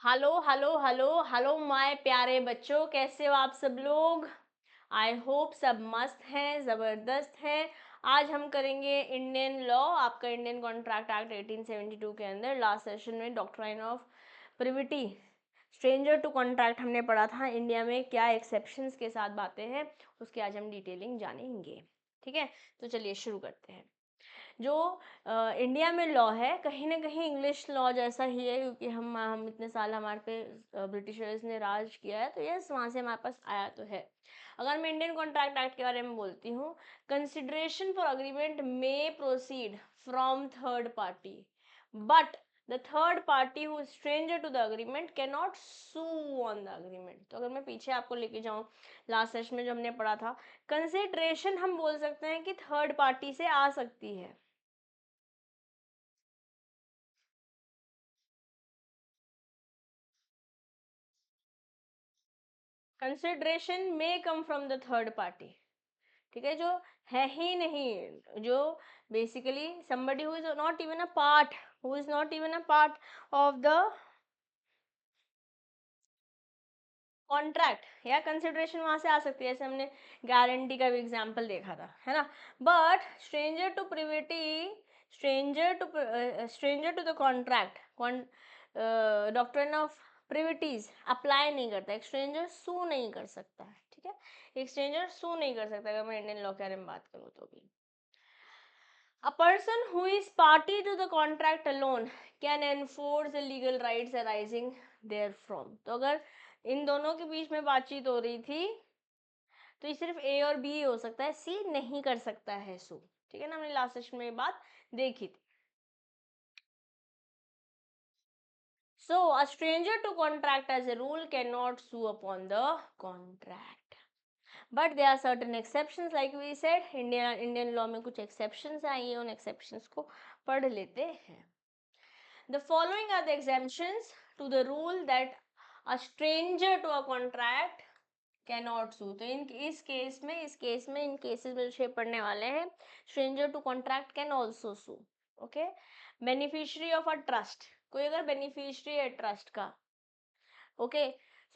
Hello hello hello hello my प्यारे बच्चों, कैसे हो आप सब लोग। आई होप सब मस्त हैं, ज़बरदस्त हैं। आज हम करेंगे इंडियन लॉ, आपका इंडियन कॉन्ट्रैक्ट एक्ट 1872 के अंदर। लास्ट सेशन में doctrine of privity, stranger to contract हमने पढ़ा था। इंडिया में क्या एक्सेप्शंस के साथ बातें हैं उसकी आज हम डिटेलिंग जानेंगे। ठीक है, तो चलिए शुरू करते हैं। जो इंडिया में लॉ है कहीं ना कहीं इंग्लिश लॉ जैसा ही है, क्योंकि हम इतने साल हमारे पे ब्रिटिशर्स ने राज किया है, तो यस वहाँ से हमारे पास आया तो है। अगर मैं इंडियन कॉन्ट्रैक्ट एक्ट के बारे में बोलती हूँ, consideration for agreement may proceed from third party, but the third party who is stranger to the agreement cannot sue on the agreement। तो अगर मैं पीछे आपको लेके जाऊँ लास्ट सेशन में जो हमने पढ़ा था, कंसिडरेशन हम बोल सकते हैं कि थर्ड पार्टी से आ सकती है। कंसिडरेशन में come from the third party, ठीक है, जो है ही नहीं, जो basically somebody who is not even a part, who is not even a part of the contract, या कंसिडरेशन वहां से आ सकती है। जैसे हमने गारंटी का भी एग्जांपल देखा था, है ना। But stranger to privity, stranger to the contract, doctrine of privities apply नहीं करता। एक स्ट्रेंजर सू नहीं कर सकता है, ठीक है, एक स्ट्रेंजर सू नहीं कर सकता। अगर मैं इंडियन लॉ के बारे में बात करूँ तो भी a person who is party to the contract alone can enforce the legal rights arising therefrom। तो अगर इन दोनों के बीच में बातचीत हो रही थी तो ये सिर्फ ए और बी हो सकता है, सी नहीं कर सकता है सू। ठीक है ना, हमने लास्ट सेशन में ये बात देखी थी। So a stranger to contract as a rule cannot sue upon the contract, but there are certain exceptions like we said। Indian law में कुछ exceptions आई है, उन exceptions को पढ़ लेते हैं। The following are the exemptions to the rule that a stranger to a contract cannot sue। तो इस केस में इन केसेस में जो पढ़ने वाले हैं, stranger to contract can also sue। Okay, beneficiary of a trust, कोई अगर बेनिफिशियरी है ट्रस्ट का, okay,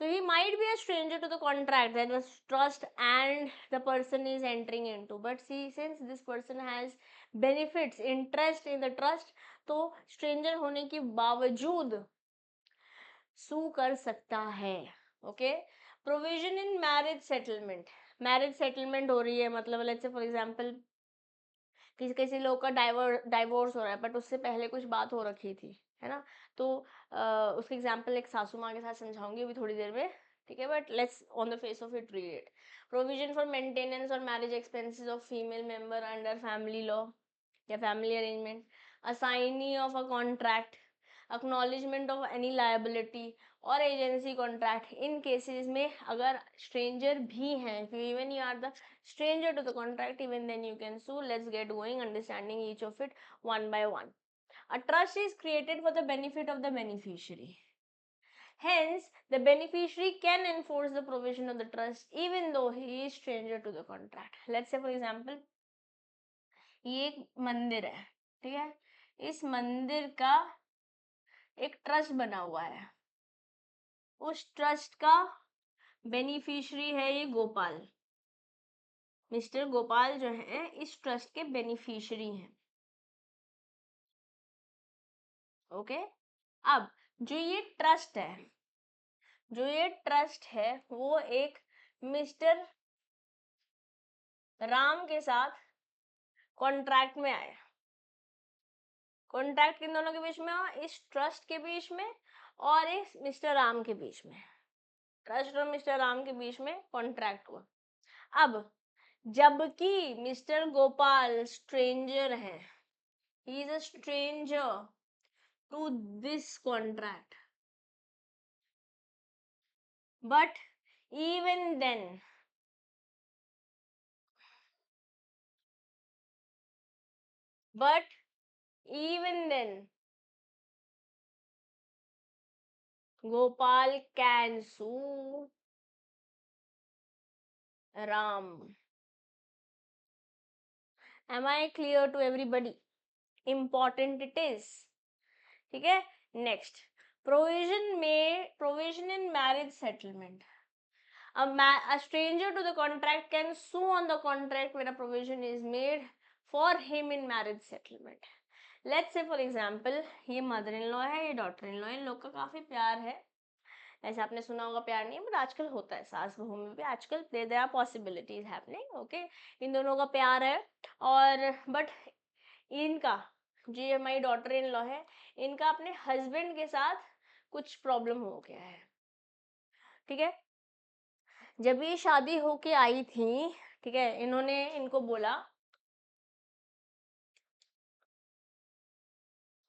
so he might be a stranger to the contract that was trust and the person is entering into, but see since this person has benefits interest in the trust, तो stranger होने के बावजूद सू कर सकता है। Okay, provision in marriage settlement, marriage settlement हो रही है, मतलब लेट्स से फॉर एग्जांपल किसी किसी लोग का डाइवोर्स हो रहा है, बट उससे पहले कुछ बात हो रखी थी, है ना। तो उसके एग्जांपल एक सासू माँ के साथ समझाऊंगी अभी थोड़ी देर में, ठीक है, but let's on the face of it read it. Provision for maintenance और marriage expenses of female member under family law या family arrangement, assignee of a contract, acknowledgement of any liability और एजेंसी कॉन्ट्रैक्ट। इन cases में अगर stranger भी हैं, even you are the stranger to the contract, even then you can sue। Let's get going understanding each of it one by one। A trust is created for the benefit of the beneficiary, hence the beneficiary can enforce the provision of the trust even though he is stranger to the contract। Let's say for example ये एक मंदिर है, ठीक है, इस मंदिर का एक ट्रस्ट बना हुआ है, उस ट्रस्ट का बेनिफिशियरी है ये गोपाल, मिस्टर गोपाल जो है इस ट्रस्ट के बेनिफिशियरी हैं। ओके, अब जो ये ट्रस्ट है वो एक मिस्टर राम के साथ कॉन्ट्रैक्ट में आया। कॉन्ट्रैक्ट किन दोनों के बीच में हुआ, इस ट्रस्ट के बीच में और इस मिस्टर राम के बीच में, ट्रस्ट और मिस्टर राम के बीच में कॉन्ट्रैक्ट हुआ। अब जबकि मिस्टर गोपाल स्ट्रेंजर है, he is a stranger to this contract, but even then but even then Gopal can sue Ram। Am I clear to everybody? Important it is, ठीक है। Next, provision in marriage settlement. A stranger to the contract can sue on the contract when a provision is made for him in marriage settlement. Let's say for example, ये mother in law है, ये daughter in law, इन लोग का काफी प्यार है. ऐसे आपने सुना होगा प्यार नहीं, बट आजकल होता है सास बहू में भी. आजकल there are possibilities happening. Okay, इन दोनों का प्यार है, और बट इनका जो ये हमारी डॉटर इन लॉ है, इनका अपने हस्बैंड के साथ कुछ प्रॉब्लम हो गया है. ठीक है, जब ये शादी होके आई थी, ठीक है, इन्होंने इनको बोला,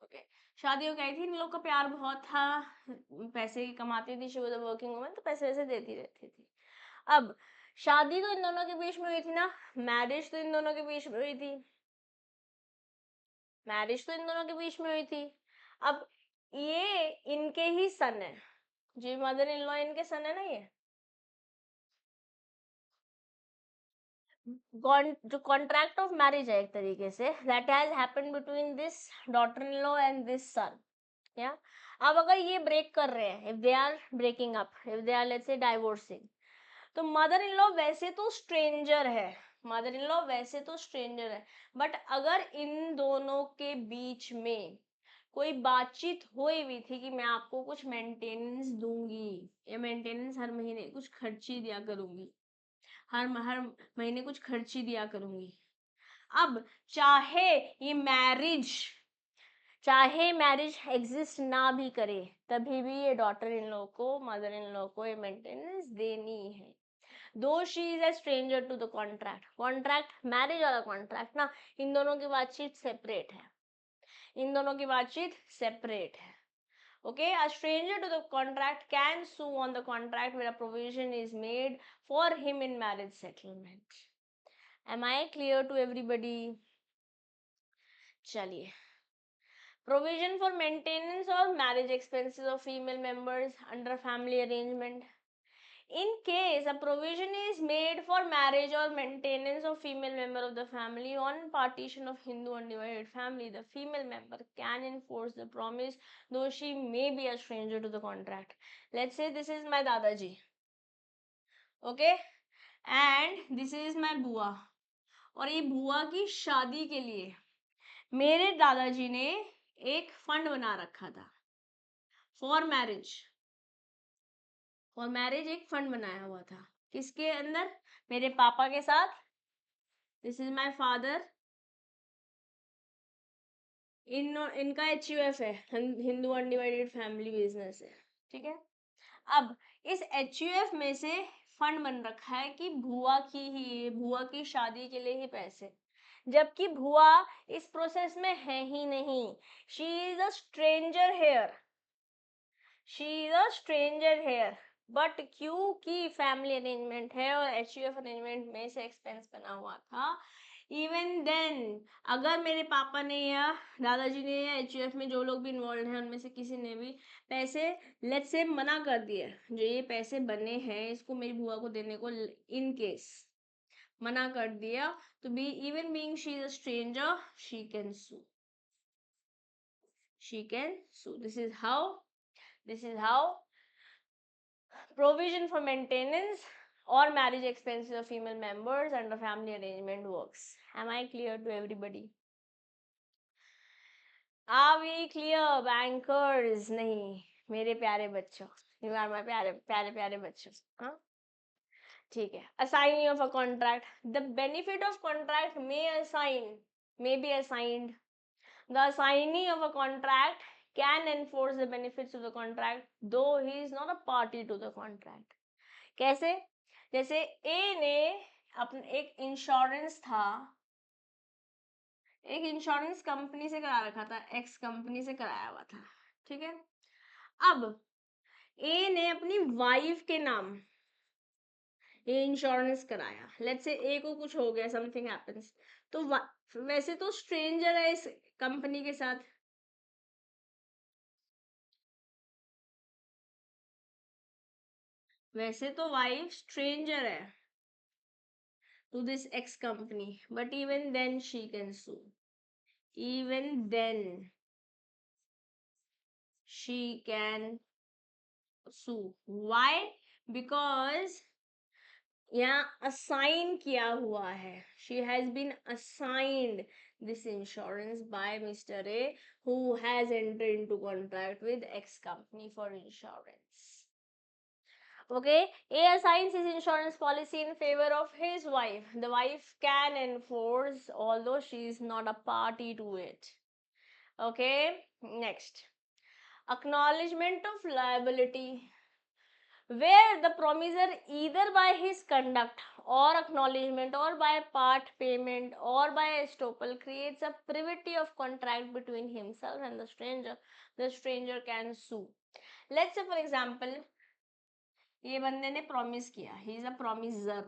ओके, शादी होके आई थी, इन लोग का प्यार बहुत था, पैसे कमाती थी, she was a working woman, तो पैसे वैसे देती रहती थी. अब शादी तो इन दोनों के बीच में हुई थी ना, मैरिज तो इन दोनों के बीच में हुई थी, मैरिज तो इन दोनों के बीच में हुई थी. अब ये इनके ही सन है, जी मदर इन लॉ इनके सन है ना. ये जो कॉन्ट्रैक्ट ऑफ मैरिज है एक तरीके से, that has happened between this daughter in law and this son. या अब अगर ये ब्रेक कर रहे हैं, if they are breaking up, if they are let's say divorcing, तो मदर इन लॉ वैसे तो स्ट्रेंजर है, मदर इन लॉ वैसे तो स्ट्रेंजर है, बट अगर इन दोनों के बीच में कोई बातचीत हुई भी थी कि मैं आपको कुछ मेंटेनेंस दूंगी, या मेंटेनेंस हर महीने कुछ खर्ची दिया करूंगी, हर महीने कुछ खर्ची दिया करूंगी. अब चाहे मैरिज एग्जिस्ट ना भी करे, तभी भी ये डॉटर इन लॉ को, मदर इन लॉ को ये मेंटेनेंस देनी है. Though she is a stranger to the contract marriage वाला कॉन्ट्रैक्ट ना, इन दोनों की बातचीत सेपरेट है, इन दोनों की बातचीत सेपरेट है. Okay, a stranger to the contract can sue on the contract where a provision is made for him in marriage settlement. Am I clear to everybody? चलिए, provision for maintenance of marriage expenses of female members under family arrangement. In case a provision is made for marriage or maintenance of female member of the family on partition of Hindu undivided family, the female member can enforce the promise though she may be a stranger to the contract. Let's say this is my Dadaji, okay, and this is my बुआ, और ये बुआ की शादी के लिए मेरे दादाजी ने एक फंड बना रखा था फॉर मैरिज. फॉर मैरिज एक फंड बनाया हुआ था, किसके अंदर, मेरे पापा के साथ. दिस इज माय फादर, इनका HUF है, हिंदू अनडिवाइडेड फैमिली बिजनेस है. ठीक है, अब इस HUF में से फंड बन रखा है कि बुआ की शादी के लिए ही पैसे, जबकि बुआ इस प्रोसेस में है ही नहीं. She is a stranger here, she is a stranger here, but क्योंकि फैमिली अरेंजमेंट है और HUF अरेंजमेंट में से एक्सपेंस बना हुआ था, इवन देन अगर मेरे पापा ने या दादाजी ने या HUF में जो लोग भी इन्वॉल्व हैं उनमें से किसी ने भी पैसे लेट्स से मना कर दिए, जो ये पैसे बने हैं इसको मेरी बुआ को देने को, इन केस मना कर दिया, तो be even being she is a stranger, she can sue, she can sue. This is how provision for maintenance or marriage expenses of female members under family arrangement works. Am I clear to everybody? Are we clear, bankers? नहीं, मेरे प्यारे बच्चों, you are my प्यारे प्यारे प्यारे बच्चों. हाँ, ठीक है. Assigning of a contract, the benefit of contract may be assigned. The assignee of a contract can enforce the benefits of the contract though he is not a party to the contract. कैसे, जैसे ए ने अपना एक insurance company से करा रखा था, x company से कराया हुआ था. ठीक है, अब ए ने अपनी वाइफ के नाम ये इंश्योरेंस कराया, लेट्स से ए को कुछ हो गया, समथिंग हैपेंस, तो वैसे तो स्ट्रेंजर है इस कंपनी के साथ, वैसे तो वाइफ स्ट्रेंजर है to this X company, but even then she can sue, even then she can sue. Why? Because यहाँ असाइन किया हुआ है, she has been assigned this insurance by mister A who has entered into contract with X company for insurance. Okay, A assigns his insurance policy in favor of his wife. The wife can enforce although she is not a party to it. Okay, next. Acknowledgement of liability, where the promisor either by his conduct or acknowledgement or by part payment or by estoppel creates a privity of contract between himself and the stranger can sue. Let's say for example, ये बंदे ने promise किया, ही is a promiser.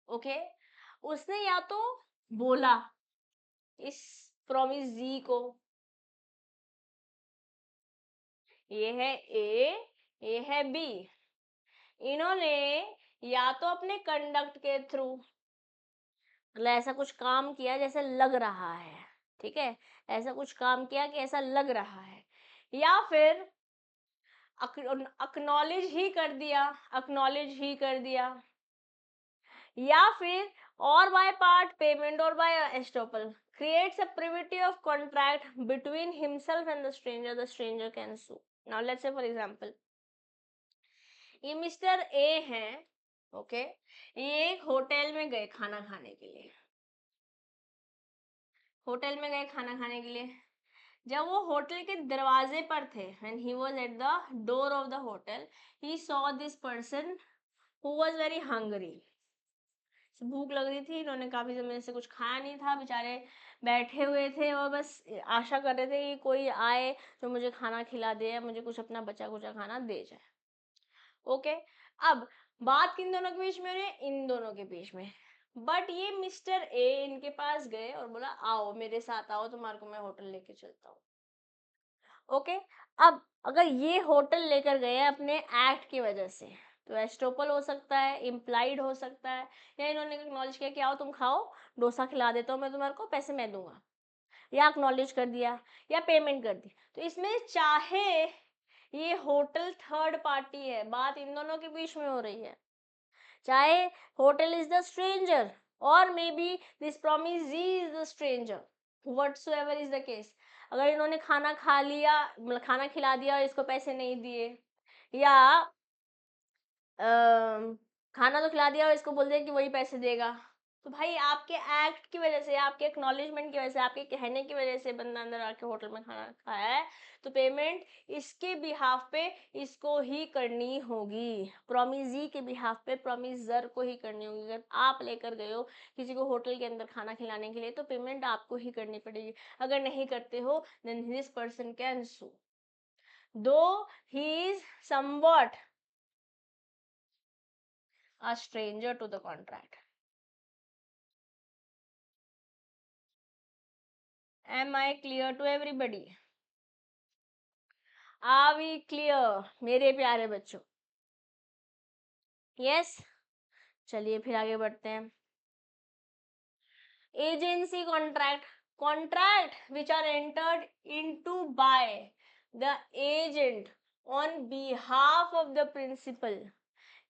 Okay, उसने या तो बोला इस promisee को, ये है ए, ये है बी, इन्होंने या तो अपने कंडक्ट के थ्रू मतलब ऐसा कुछ काम किया जैसे लग रहा है, ठीक है, ऐसा कुछ काम किया कि ऐसा लग रहा है, या फिर अक्नॉलेज ही कर दिया, अक्नॉलेज ही कर दिया, या फिर or by part payment or by estoppel creates a privity of contract between himself and the stranger can sue. Now let's say for example, ये मिस्टर ए हैं, ओके, ये एक होटल में गए खाना खाने के लिए, होटल में गए खाना खाने के लिए. जब वो होटल के दरवाजे पर थे, when he was at the door of the hotel, he saw this person who was very hungry. भूख लग रही थी, इन्होंने काफी समय से कुछ खाया नहीं था, बेचारे बैठे हुए थे और बस आशा कर रहे थे कि कोई आए जो मुझे खाना खिला दे या मुझे कुछ अपना बचा कुचा खाना दे जाए. ओके, अब बात किन दोनों के बीच में है? इन दोनों के बीच में. बट ये मिस्टर ए इनके पास गए और बोला आओ मेरे साथ आओ, तुम्हारे को मैं होटल लेके चलता हूँ. ओके, अब अगर ये होटल लेकर गए अपने एक्ट की वजह से तो एस्टोपल हो सकता है, इम्प्लाइड हो सकता है, या इन्होंने एक्नॉलेज किया कि आओ तुम खाओ, डोसा खिला देता हूँ मैं तुम्हारे को, पैसे मैं दूंगा, या एक्नॉलेज कर दिया या पेमेंट कर दी. तो इसमें चाहे ये होटल थर्ड पार्टी है, बात इन दोनों के बीच में हो रही है, चाहे होटल इज द स्ट्रेंजर और may be this promisee is the stranger, whatsoever is the case. अगर इन्होंने खाना खा लिया, मतलब खाना खिला दिया और इसको पैसे नहीं दिए, या खाना तो खिला दिया और इसको बोल दिया कि वही पैसे देगा, तो भाई आपके एक्ट की वजह से, आपके एक्नॉलेजमेंट की वजह से, आपके कहने की वजह से बंदा अंदर आके होटल में खाना खाया है, तो पेमेंट इसके बिहाफ पे इसको ही करनी होगी, प्रॉमिजी के बिहाफ पे प्रॉमिसर को ही करनी होगी. अगर आप लेकर गए हो किसी को होटल के अंदर खाना खिलाने के लिए तो पेमेंट आपको ही करनी पड़ेगी. अगर नहीं करते हो then this person can sue, though he is somewhat a stranger to the contract. Am I clear to everybody? Are we clear मेरे प्यारे बच्चों? Yes? चलिए फिर आगे बढ़ते हैं. Agency contract, contract which are entered into by the agent on behalf of the principal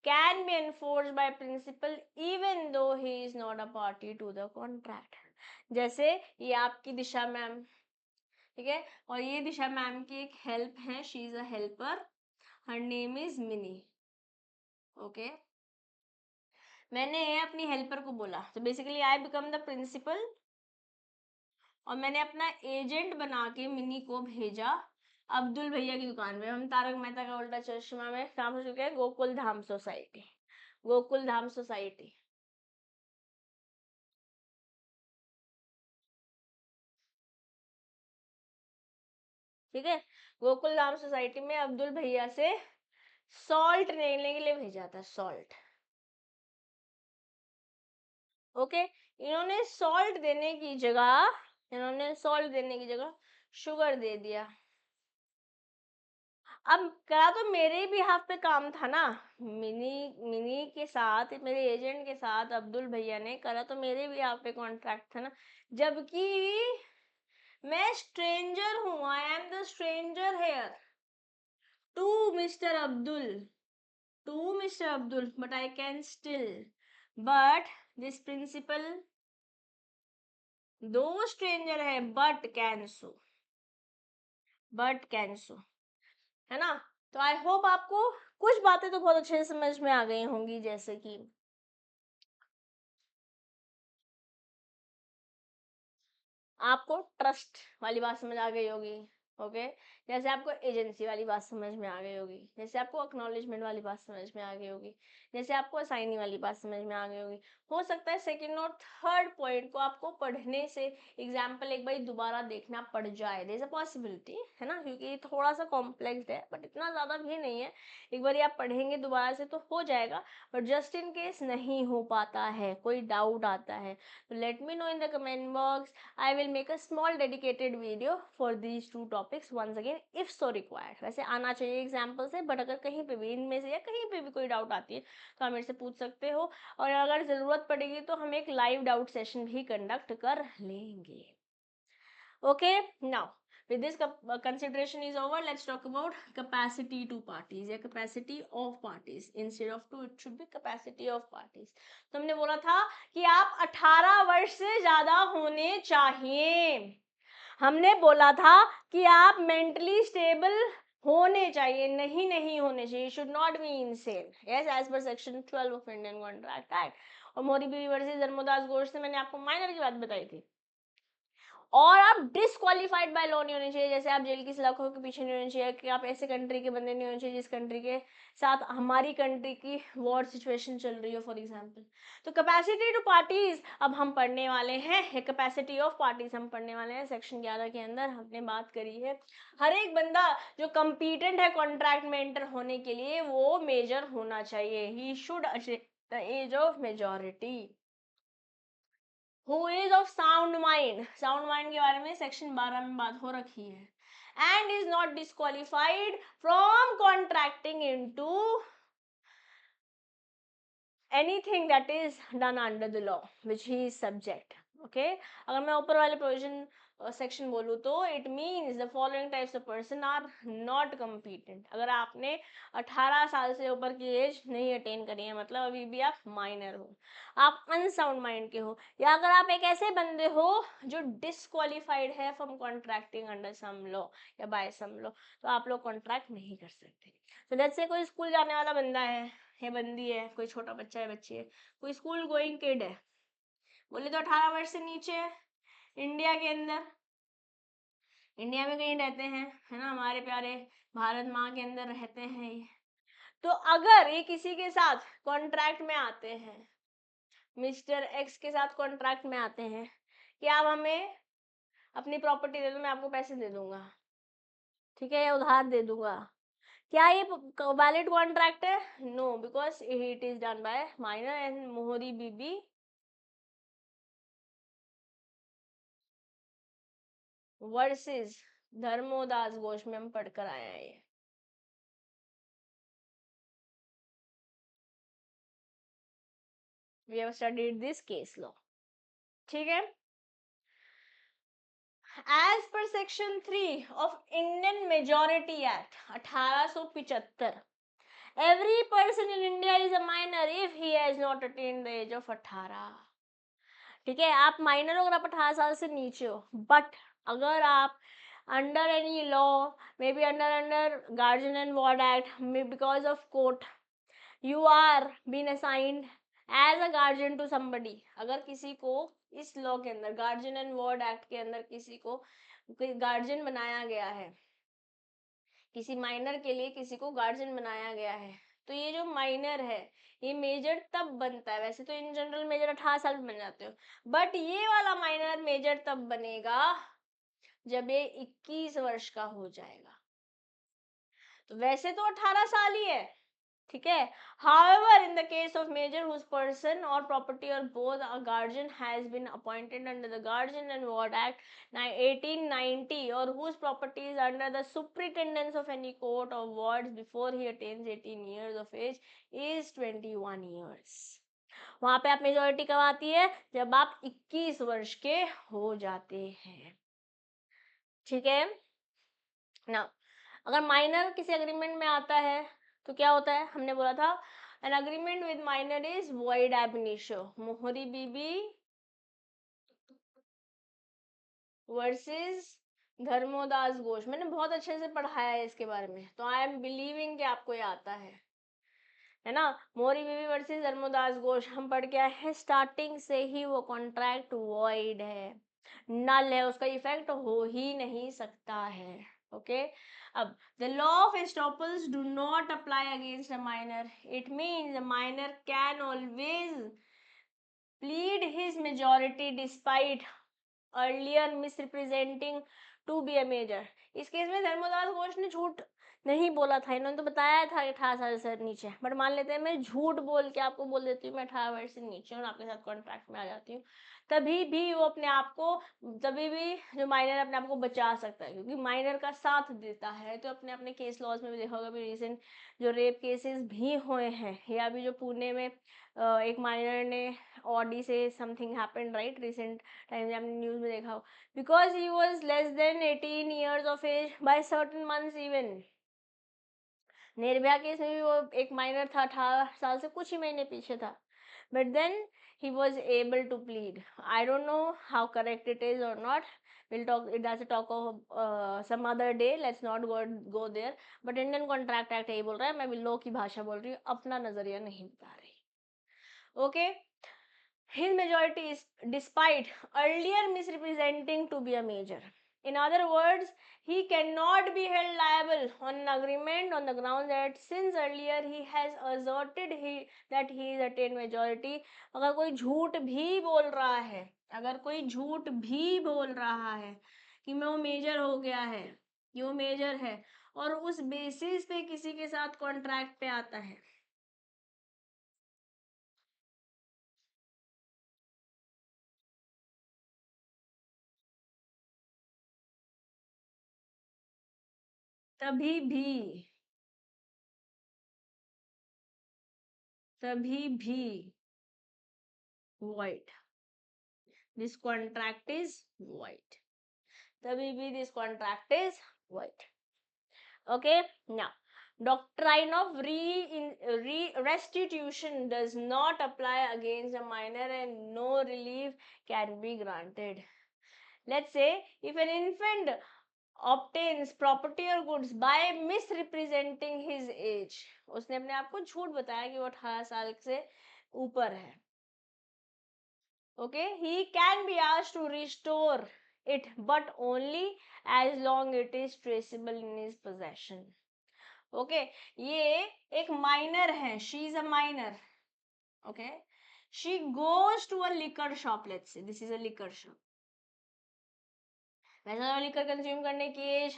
can be enforced by principal even though he is not a party to the contract. जैसे ये आपकी दिशा ma'am, ठीक है, और ये दिशा ma'am की एक help है, she is a helper, her name is Mini. Okay, मैंने अपनी हेल्पर को बोला तो basically I become the principal और मैंने अपना एजेंट बना के मिनी को भेजा अब्दुल भैया की दुकान पे. हम तारक मेहता का उल्टा चश्मा में काम हो चुके हैं, गोकुल धाम सोसाइटी, गोकुल धाम सोसाइटी. ठीक है, गोकुल धाम सोसाइटी में अब्दुल भैया से सॉल्ट लेने के लिए भेजा था, सॉल्ट. ओके, इन्होंने सॉल्ट देने की जगह, इन्होंने सॉल्ट देने की जगह शुगर दे दिया. अब करा तो मेरे भी हाथ पे काम था ना, मिनी मिनी के साथ, मेरे एजेंट के साथ अब्दुल भैया ने करा तो मेरे भी हाथ पे कॉन्ट्रैक्ट था ना, जबकि मैं स्ट्रेंजर हूँ, I am the stranger here to mister Abdul, but I can still, but this principal though stranger है बट कैन सो, है ना। तो आई होप आपको कुछ बातें तो बहुत अच्छे से समझ में आ गई होंगी, जैसे कि आपको ट्रस्ट वाली बात समझ आ गई होगी, ओके। जैसे आपको एजेंसी वाली बात समझ में आ गई होगी, जैसे आपको एक्नॉलेजमेंट वाली बात समझ में आ गई होगी, जैसे आपको असाइनी वाली बात समझ में आ गई होगी। हो सकता है सेकंड और थर्ड पॉइंट को आपको पढ़ने से एग्जाम्पल एक बार दोबारा देखना पड़ जाए, देयर इज अ पॉसिबिलिटी, है ना, क्योंकि ये थोड़ा सा कॉम्प्लेक्स है बट इतना ज़्यादा भी नहीं है। एक बार आप पढ़ेंगे दोबारा से तो हो जाएगा, बट जस्ट इन केस नहीं हो पाता है, कोई डाउट आता है, तो let me know in the comment box. I will make a small dedicated video for these two topics once again if so required. वैसे आना चाहिए एग्जाम्पल से, बट अगर कहीं पे भी इनमें से या कहीं पे भी कोई डाउट आती है तो आप मेरे से पूछ सकते हो, और अगर ज़रूरत पड़ेगी तो हम एक लाइव डाउट सेशन भी कंडक्ट कर लेंगे. Okay, now with this consideration is over, let's talk about capacity to parties या capacity of parties. Instead of two, it should be capacity of parties. तो हमने बोला था कि आप 18 वर्ष से ज़्यादा होने चाहिए. हमने बोला था कि आप मेंटली स्टेबल होने चाहिए, नहीं होने चाहिए, should not be insane, yes, as per section 12 of Indian contract act. और मोदी बीवी वर्सेस धर्मोदास घोष से मैंने आपको माइनर की बात बताई थी. और आप डिसक्वालीफाइड बाय लॉ नहीं होने चाहिए, जैसे आप जेल की सलाखों के पीछे नहीं होने चाहिए, कि आप ऐसे कंट्री के बंदे नहीं होने चाहिए जिस कंट्री के साथ हमारी कंट्री की वॉर सिचुएशन चल रही हो, फॉर एग्जांपल. तो कैपेसिटी टू पार्टीज अब हम पढ़ने वाले हैं, कैपेसिटी ऑफ पार्टीज हम पढ़ने वाले हैं. सेक्शन 11 के अंदर हमने बात करी है हर एक बंदा जो कंपीटेंट है कॉन्ट्रैक्ट में एंटर होने के लिए वो मेजर होना चाहिए, he should achieve the age of majority, Who is of sound mind. Sound mind के बारे में सेक्शन 12 में बात हो रखी है. And is not disqualified from contracting into anything that is done under the law which he is subject. Okay, अगर मैं ऊपर वाले प्रोविजन सेक्शन बोलूँ तो it means the following types of person are not competent. अगर आपने 18 साल से ऊपर की एज नहीं अटेन करी है, मतलब अभी भी आप माइनर हो, आप अनसाउंड माइंड के हो, या अगर आप एक ऐसे बंदे हो जो डिसक्वालीफाइड है from contracting under some law या बाय सम लॉ, तो आप लोग कॉन्ट्रैक्ट नहीं कर सकते. तो लेट्स से कोई स्कूल जाने वाला बंदा है बंदी है, कोई छोटा बच्चा है, बच्ची है, कोई स्कूल गोइंग किड है, बोले तो 18 वर्ष से नीचे है, इंडिया के अंदर, इंडिया में कहीं रहते हैं, है ना, हमारे प्यारे भारत माँ के अंदर रहते हैं ये. तो अगर ये किसी के साथ कॉन्ट्रैक्ट में आते हैं, मिस्टर एक्स के साथ कॉन्ट्रैक्ट में आते हैं कि आप हमें अपनी प्रॉपर्टी दे दो, मैं आपको पैसे दे दूंगा, ठीक है, या उधार दे दूंगा, क्या ये वैलिड कॉन्ट्रैक्ट है? No, because it is done by minor and Mohori Bibi versus Dharmodas Ghosh में हम पढ़कर आए हैं ये. We have studied this case law, ठीक है. As per section 3 of Indian majority act 1875, every person in India is a minor if he has not attained the age of 18. ठीक है, आप माइनर हो अगर आप 18 साल से नीचे हो, बट अगर आप under any law, maybe under Guardian and Ward Act, because of court, you are been assigned as a guardian to somebody. अगर किसी को इस लॉ के अंदर गार्जियन एंड वार्ड एक्ट के अंदर किसी को गार्जियन बनाया गया है, किसी माइनर के लिए किसी को गार्जियन बनाया गया है, तो ये जो माइनर है ये मेजर तब बनता है, वैसे तो इन जनरल मेजर 18 साल में बन जाते हो, बट ये वाला माइनर मेजर तब बनेगा जब ये 21 वर्ष का हो जाएगा. तो वैसे तो 18 साल ही है, ठीक है. However, in the case of major whose person or property or both a guardian has been appointed under the Guardian and Ward Act 1890, or whose property is under the superintendence of any court of wards before he attains 18 years of age, is 21 years. वहां पे आप majority कब आती है? जब आप 21 वर्ष के हो जाते हैं. ठीक है ना। अगर माइनर किसी एग्रीमेंट में आता है तो क्या होता है, हमने बोला था an agreement with minor is void ab initio, मोहरी बीबी वर्सेस धर्मोदास घोष। मैंने बहुत अच्छे से पढ़ाया है इसके बारे में, तो आई एम बिलीविंग कि आपको ये आता है ना। मोरी बीबी वर्सेस धर्मोदास घोष हम पढ़ के आए हैं, स्टार्टिंग से ही वो कॉन्ट्रैक्ट वॉइड है, नल है, उसका इफेक्ट हो ही नहीं सकता है। ओके अब the law of estoppels do not apply against a minor, it means a minor can always plead his majority despite earlier misrepresenting to be a major। इस केस में धर्मोदास घोष ने झूठ नहीं बोला था, इन्होंने तो बताया था 18 साल से नीचे, बट मान लेते हैं मैं झूठ बोल के आपको बोल देती हूँ मैं 18 वर्ष से नीचे हूँ, आपके साथ कॉन्ट्रैक्ट में आ जाती हूँ, तभी भी वो अपने आप को, तभी भी जो माइनर अपने आप को बचा सकता है, क्योंकि माइनर का साथ देता है। तो अपने अपने केस लॉज में भी देखा होगा, भी रिसेंट जो रेप केसेस भी हुए हैं, या अभी जो पुणे में एक माइनर ने ऑडी से something happened right, recent time में आपने न्यूज में देखा हो, because he was less than 18 years of age by certain months even. Nirbhaya case में भी वो एक माइनर था, 18 साल से कुछ ही महीने पीछे था, but then he was able to plead। I don't know how correct it is or not, we'll talk, that's a talk of some other day, let's not go there, but Indian Contract Act यही बोल रहा है, मैं law की भाषा बोल रही हूँ, अपना नजरिया नहीं बता रही। okay, his majority is despite earlier misrepresenting to be a major, in other words he cannot be held liable on an agreement on the ground that since earlier he has asserted that he is attained majority। अगर कोई झूठ भी बोल रहा है, अगर कोई झूठ भी बोल रहा है कि मैं वो मेजर हो गया है, कि वो मेजर है, और उस बेसिस पे किसी के साथ कॉन्ट्रैक्ट पे आता है, तभी भी void, this contract is void, तभी भी this contract is void। okay now doctrine of restitution does not apply against a minor and no relief can be granted। let's say if an infant obtains property or goods by misrepresenting his age, उसने अपने आप को झूठ बताया कि वो 18 साल से ऊपर है, okay, he can be asked to restore it but only as long it is traceable in his possession। okay, ये एक माइनर है, she is a minor, okay, she goes to a liquor shop, let's say this is a liquor shop, वैसा liquor consume करने की as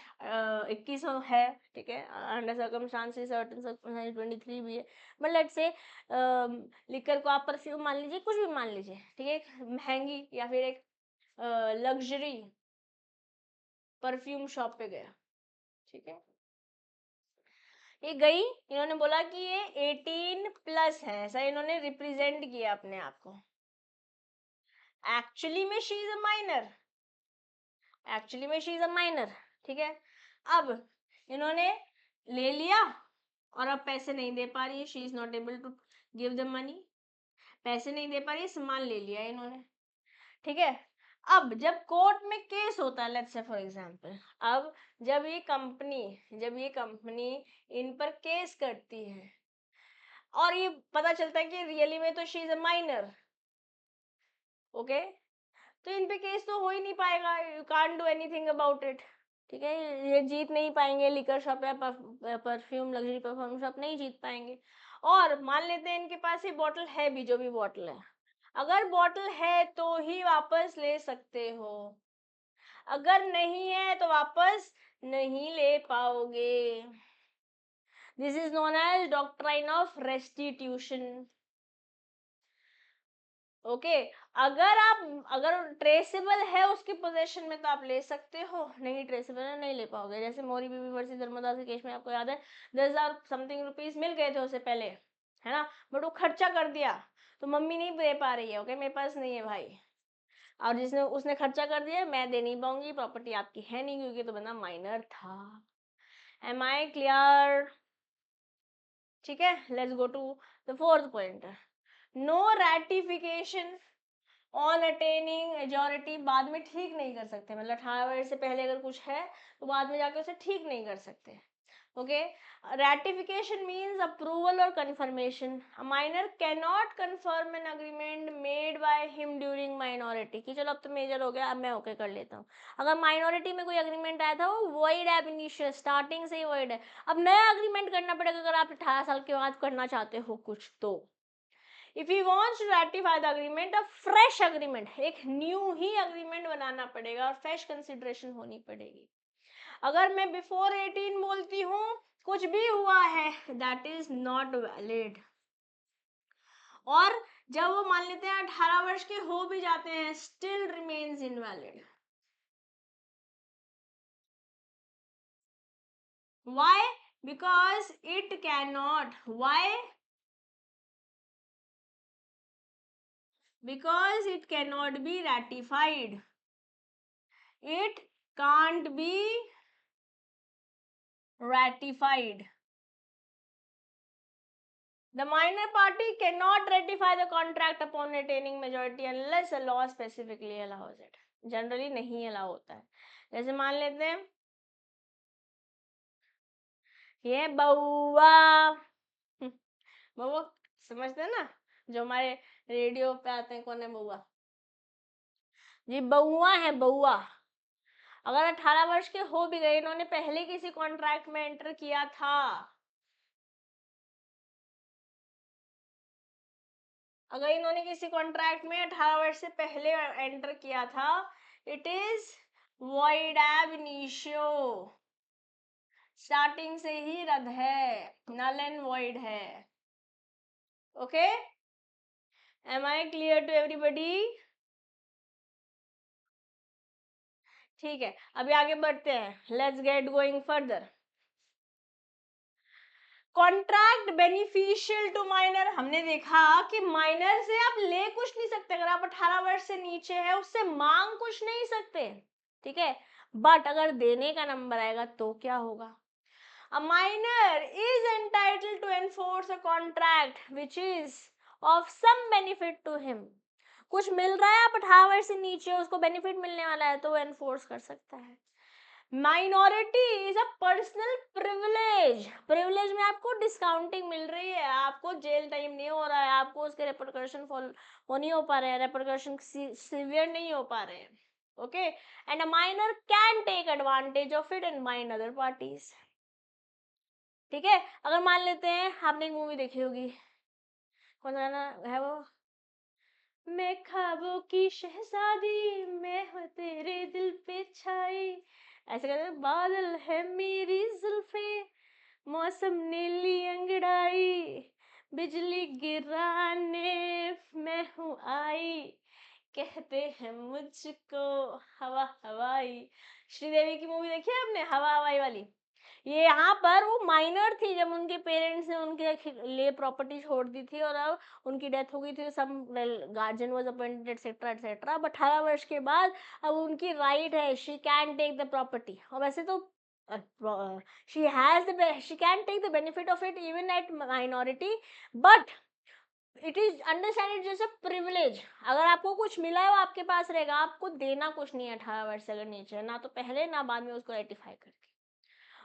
21 है, ठीक है, under circumstances certain circumstances 23 भी है, बट लेट्स से लिकर को आप परफ्यूम मान लीजिए, कुछ भी मान लीजिए, ठीक है, एक महंगी या फिर एक लग्जरी परफ्यूम शॉप पे गया, ठीक है, ये गई, इन्होंने बोला कि ये 18+ है, ऐसा इन्होंने रिप्रेजेंट किया अपने आप को, एक्चुअली में she is a minor, actually में शी इज अ माइनर, ठीक है। अब इन्होंने ले लिया और अब पैसे नहीं दे पा रही है, she is not able to give the money, पैसे नहीं दे पा रही है, सामान ले लिया इन्होंने, ठीक है। अब जब कोर्ट में केस होता है, लेट्स से फॉर एग्जांपल, अब जब ये कंपनी इन पर केस करती है और ये पता चलता है कि रियली में तो she is a minor, okay, तो इन पे केस तो हो ही नहीं पाएगा, you can't do anything about it, ठीक है, ये जीत नहीं पाएंगे, लिकर शॉप या परफ्यूम लग्जरी परफ्यूम शॉप नहीं जीत पाएंगे। और मान लेते हैं इनके पास ये बॉटल है भी, जो भी बॉटल है, अगर बॉटल है तो ही वापस ले सकते हो, अगर नहीं है तो वापस नहीं ले पाओगे। This is known as doctrine of restitution. Okay, अगर ट्रेसेबल है उसके पोजेशन में तो आप ले सकते हो, नहीं ट्रेसेबल है नहीं ले पाओगे। जैसे मोरी बीबी वर्सेस धर्मदास के केस में आपको याद है 10,000 समथिंग रुपीज मिल गए थे उसे पहले, है ना, बट वो खर्चा कर दिया तो मम्मी नहीं दे पा रही है, ओके, मेरे पास नहीं है भाई, और जिसने उसने खर्चा कर दिया, मैं दे नहीं पाऊंगी, प्रॉपर्टी आपकी है नहीं क्योंकि तो बंदा माइनर था। Am I clear? ठीक है, let's go to the fourth point. No ratification on attaining majority. बाद में ठीक नहीं कर सकते, मतलब 18 वर्ष से पहले अगर कुछ है तो बाद में जाके उसे ठीक नहीं कर सकते। Okay, ratification means approval or confirmation. A minor cannot confirm an agreement made by him during minority. कि चलो अब तो मेजर हो गया, अब मैं ओके कर लेता हूँ। अगर माइनॉरिटी में कोई एग्रीमेंट आया था वो वॉइड है, इनिशियल स्टार्टिंग से ही वॉइड है। अब नया एग्रीमेंट करना पड़ेगा अगर आप 18 साल के बाद करना चाहते हो कुछ तो। If you wants to ratify the agreement, a fresh agreement, एक न्यू ही अग्रीमेंट बनाना पड़ेगा और फ्रेश कंसिडरेशन होनी पड़ेगी। अगर मैं बिफोर 18 बोलती हूँ कुछ भी हुआ है, दैट इज नॉट वैलिड। और जब वो मान लेते हैं 18 वर्ष के हो भी जाते हैं, still remains invalid. Why? Because it can not. Why? Because it can not be ratified. It can't be ratified. The minor party cannot ratify the contract upon attaining majority unless a law specifically allows it. Generally नहीं allow होता है। जैसे मान लेते हैं ये बउआ, बउआ समझते हैं ना, जो हमारे रेडियो पे आते हैं, कौन है बउआ जी? बउआ है बउआ। अगर 18 वर्ष के हो भी गए, इन्होंने पहले किसी कॉन्ट्रैक्ट में एंटर किया था, अगर इन्होंने किसी कॉन्ट्रैक्ट में 18 वर्ष से पहले एंटर किया था, it is void ab initio, starting से ही रद्द है, नल एंड वॉइड है। Okay, am I clear to everybody? ठीक है, अभी आगे बढ़ते हैं, let's get going further. Contract beneficial to minor. हमने देखा कि माइनर से आप ले कुछ नहीं सकते, अगर आप 18 वर्ष से नीचे है उससे मांग कुछ नहीं सकते, ठीक है। बट अगर देने का नंबर आएगा तो क्या होगा? A minor is entitled to enforce a contract which is of some benefit to him. कुछ मिल रहा है, आप 18 वर्ष से नीचे उसको बेनिफिट मिलने वाला है तो वो एनफोर्स कर सकता है। Minority is a personal privilege. Privilege में आपको डिस्काउंटिंग मिल रही है, आपको जेल टाइम नहीं हो रहा है, आपको उसके रेपरकशन वो नहीं हो पा रहे हैं, रेपरकशन सीवियर नहीं हो पा रहे हैं। Okay, and a minor can take advantage of it and bind other parties. ठीक है, अगर मान लेते हैं आपने एक मूवी देखी होगी, कौन सा गाना है वो? मैं ख्वाबों की शहजादी, मैं हूँ तेरे दिल पे छाई, ऐसे कहते हैं। बादल है मेरी जुल्फे, मौसम ने ली अंगड़ाई, बिजली गिराने मैं हूँ आई, कहते हैं मुझको हवा हवाई। श्रीदेवी की मूवी देखी है आपने, हवा हवाई वाली? ये यहाँ पर वो माइनर थी जब उनके पेरेंट्स ने उनके लिए प्रॉपर्टी छोड़ दी थी और अब उनकी डेथ हो गई थी, some guardian was appointed etcetera etcetera. अब 18 वर्ष के बाद अब उनकी राइट है, she can take the property. और वैसे तो she can take the benefit of it even at minority, but it is understand it just a privilege. अगर आपको कुछ मिला है वो आपके पास रहेगा, आपको देना कुछ नहीं है 18 वर्ष से अगर नीचे है, ना तो पहले ना बाद में उसको रेटिफाई करके।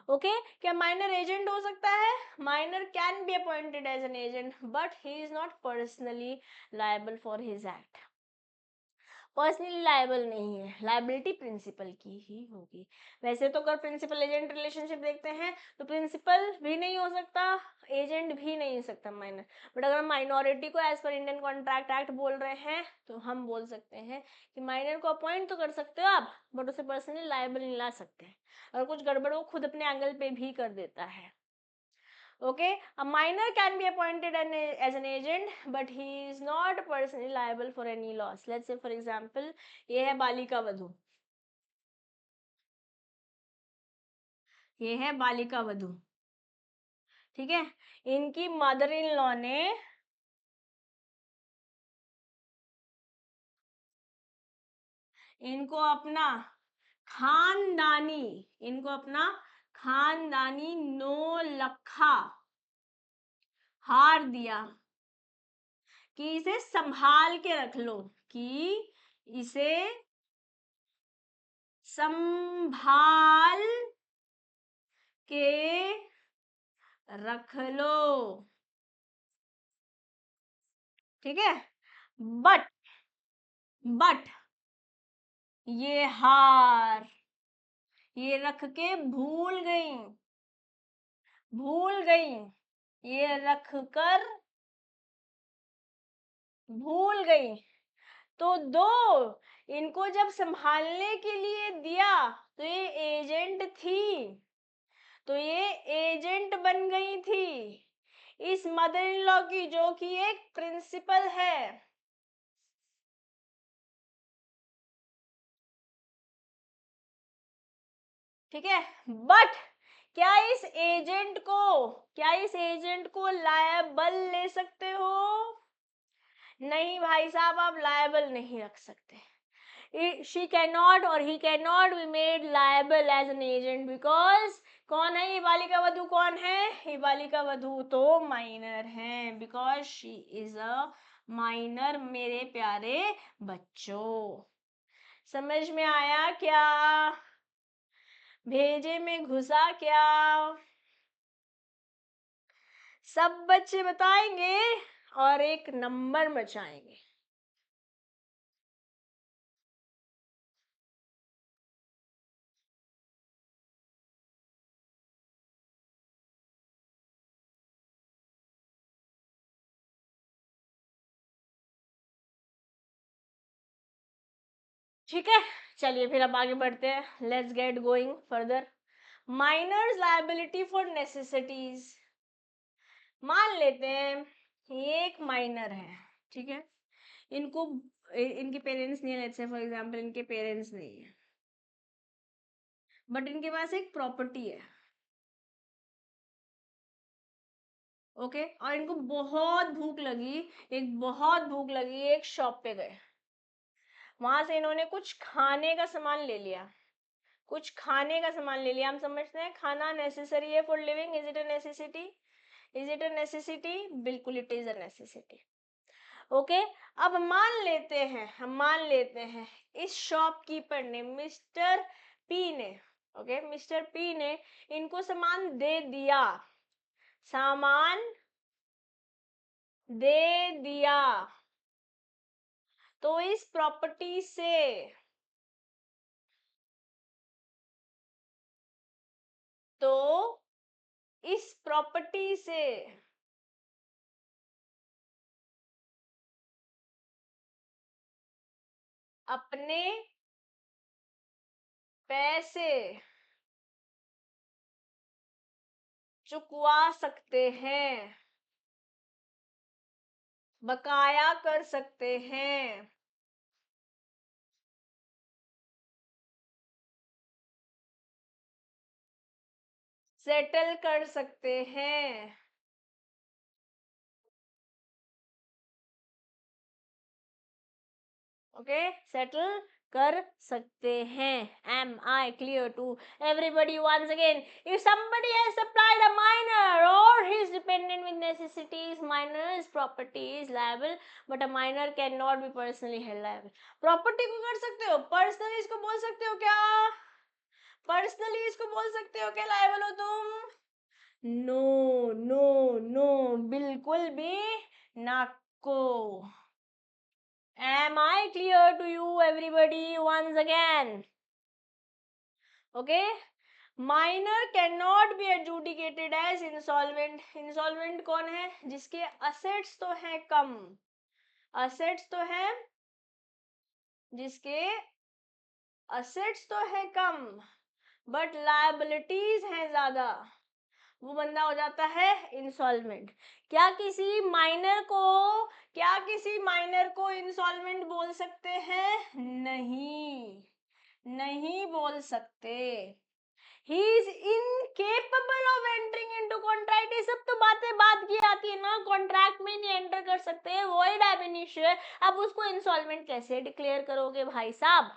ओके, क्या माइनर एजेंट हो सकता है? Minor can be appointed as an agent but he is not personally liable for his act. Personally liable नहीं है, लायबिलिटी प्रिंसिपल की ही होगी। वैसे तो अगर प्रिंसिपल एजेंट रिलेशनशिप देखते हैं तो प्रिंसिपल भी नहीं हो सकता, एजेंट भी नहीं हो सकता माइनर। बट अगर माइनॉरिटी को as per Indian contract act बोल रहे हैं तो हम बोल सकते हैं कि माइनर को अपॉइंट तो कर सकते हो आप, बट उसे पर्सनली लायबल नहीं ला सकते। और कुछ गड़बड़ वो खुद अपने एंगल पे भी कर देता है। Okay, a minor can be appointed as an agent but he is not personally liable for any loss. Let's say for example, ये है बालिका वधू, ये है बालिका वधू, ठीक है। इनकी मदर इन लॉ ने इनको अपना खानदानी, इनको अपना खानदानी 9 लखा हार दिया कि इसे संभाल के रख लो, कि इसे संभाल के रख लो, ठीक है। बट ये हार ये रख के भूल गई, ये रख कर भूल गई। तो इनको जब संभालने के लिए दिया तो ये एजेंट थी, तो ये एजेंट बन गई थी इस मदर इन लॉ की, जो कि एक प्रिंसिपल है। ठीक है। बट क्या इस एजेंट को लायबल ले सकते हो? नहीं भाई साहब, आप लायबल नहीं रख सकते। she cannot or he cannot be made liable as an agent because कौन है ये बालिका वधू? कौन है ये बालिका वधू? तो माइनर है, because she is a minor मेरे प्यारे बच्चों। समझ में आया क्या? भेजे में घुसा क्या? सब बच्चे बताएंगे और एक नंबर बचाएंगे। ठीक है, चलिए फिर अब आगे बढ़ते हैं। Let's get going further. Minor's liability for necessities. मान लेते हैं ये एक माइनर है, ठीक है। इनको इनके पेरेंट्स नहीं है, लेट्स से फॉर एग्जांपल इनके पेरेंट्स नहीं है, बट इनके पास एक प्रॉपर्टी है, ओके। और इनको बहुत भूख लगी, एक शॉप पे गए, वहां से इन्होंने कुछ खाने का सामान ले लिया, हम समझते हैं खाना नेसेसरी है for living. Is it a necessity? बिल्कुल it is a necessity, okay. अब हम मान लेते हैं इस शॉपकीपर ने, मिस्टर पी ने, ओके, मिस्टर पी ने इनको सामान दे दिया। तो इस प्रॉपर्टी से अपने पैसे चुकवा सकते हैं, बकाया कर सकते हैं, सेटल कर सकते हैं, ओके, सेटल कर सकते हैं। Am I clear to everybody once again? If somebody has supplied a minor or he is dependent with necessities, minor's property is liable, but a minor cannot be personally held liable. Property को कर सकते हो, personally इसको बोल सकते हो क्या? Personally इसको बोल सकते हो क्या लायबल हो तुम? नो नो नो, बिल्कुल भी नाको। Am I clear to you everybody once again? Okay. Minor cannot be adjudicated as insolvent. Insolvent कौन है? जिसके assets तो हैं कम, जिसके assets तो हैं कम but liabilities हैं ज्यादा, वो बंदा हो जाता है इंसॉल्वेंट। क्या किसी माइनर को इंसॉल्वेंट बोल सकते हैं? नहीं बोल सकते। He is incapable of entering into contract. ये सब तो बातें बात की आती है ना, कॉन्ट्रैक्ट में नहीं एंटर कर सकते, वॉइड एब इनिशियो। अब उसको इंसॉल्वेंट कैसे डिक्लेयर करोगे भाई साहब?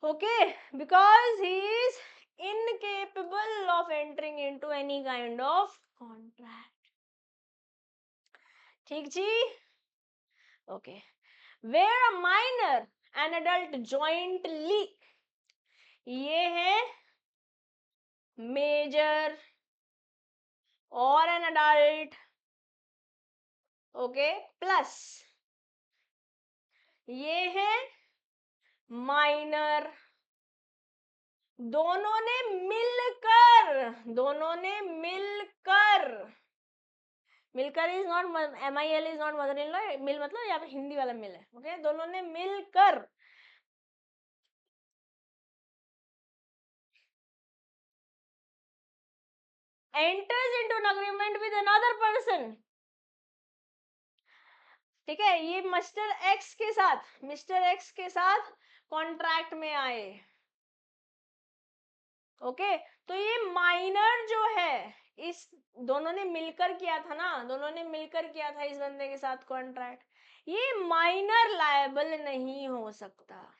Okay, because he is incapable of entering into any kind of contract. ठीक जी? Okay. Where a minor and adult jointly, ये है major और an adult, okay, plus ये है minor, दोनों ने मिलकर is not MIL is not mother in law, MIL मतलब यहाँ पे हिंदी वाला मिल है, ओके, दोनों ने मिलकर enters into an agreement with another person, ठीक है, ये मिस्टर एक्स के साथ कॉन्ट्रैक्ट में आए, ओके, तो ये माइनर जो है, इस दोनों ने मिलकर किया था ना, दोनों ने मिलकर किया था इस बंदे के साथ कॉन्ट्रैक्ट, ये माइनर लायबल नहीं हो सकता,